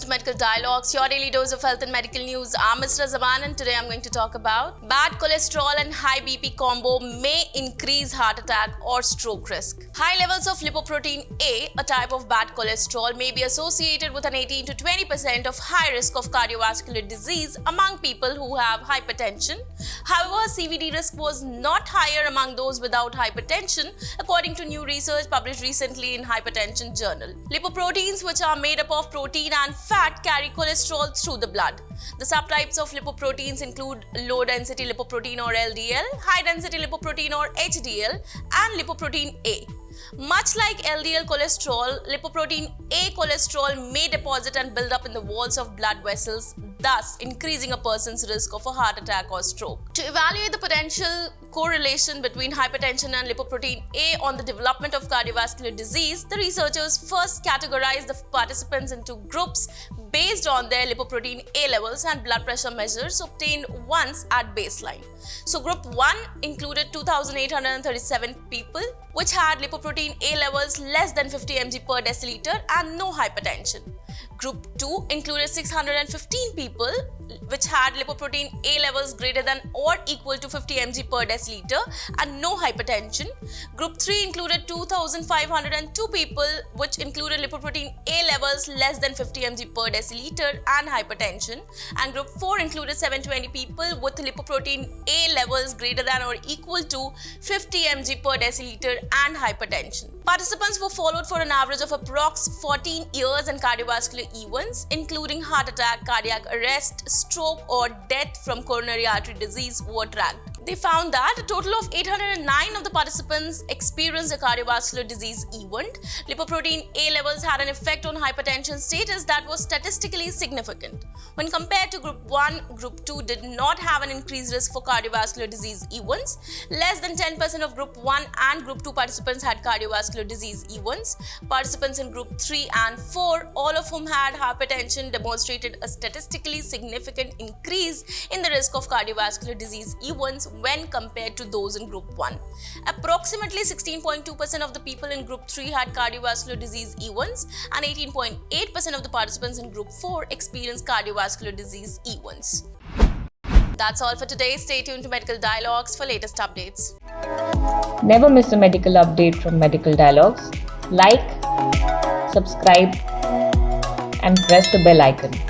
welcome to Medical Dialogues, your daily dose of health and medical news. I'm Mr. Zaman and today I'm going to talk about bad cholesterol and high BP combo may increase heart attack or stroke risk. High levels of lipoprotein A, a type of bad cholesterol, may be associated with an 18 to 20% of high risk of cardiovascular disease among people who have hypertension. However, CVD risk was not higher among those without hypertension, according to new research published recently in Hypertension journal. Lipoproteins, which are made up of protein and fat, carry cholesterol through the blood. The subtypes of lipoproteins include low-density lipoprotein or LDL, high-density lipoprotein or HDL, and lipoprotein A. Much like LDL cholesterol, lipoprotein A cholesterol may deposit and build up in the walls of blood vessels, thus increasing a person's risk of a heart attack or stroke. To evaluate the potential correlation between hypertension and lipoprotein A on the development of cardiovascular disease, the researchers first categorized the participants into groups based on their lipoprotein A levels and blood pressure measures obtained once at baseline. So group 1 included 2,837 people which had lipoprotein A levels less than 50 mg per deciliter and no hypertension. Group 2 included 615 people which had lipoprotein A levels greater than or equal to 50 mg per deciliter and no hypertension. Group 3 included 2,502 people which included lipoprotein A levels less than 50 mg per deciliter and hypertension. And Group 4 included 720 people with lipoprotein A levels greater than or equal to 50 mg per deciliter and hypertension. Participants were followed for an average of approx 14 years and cardiovascular events, including heart attack, cardiac arrest, stroke or death from coronary artery disease were tracked. They found that a total of 809 of the participants experienced a cardiovascular disease event. Lipoprotein A levels had an effect on hypertension status that was statistically significant. When compared to Group 1, Group 2 did not have an increased risk for cardiovascular disease events. Less than 10% of Group 1 and Group 2 participants had cardiovascular disease events. Participants in Group 3 and 4, all of whom had hypertension, demonstrated a statistically significant increase in the risk of cardiovascular disease events when compared to those in Group 1. Approximately 16.2% of the people in Group 3 had cardiovascular disease events and 18.8% of the participants in Group 4 experienced cardiovascular disease events. That's all for today. Stay tuned to Medical Dialogues for latest updates. Never miss a medical update from Medical Dialogues. Like, subscribe, and press the bell icon.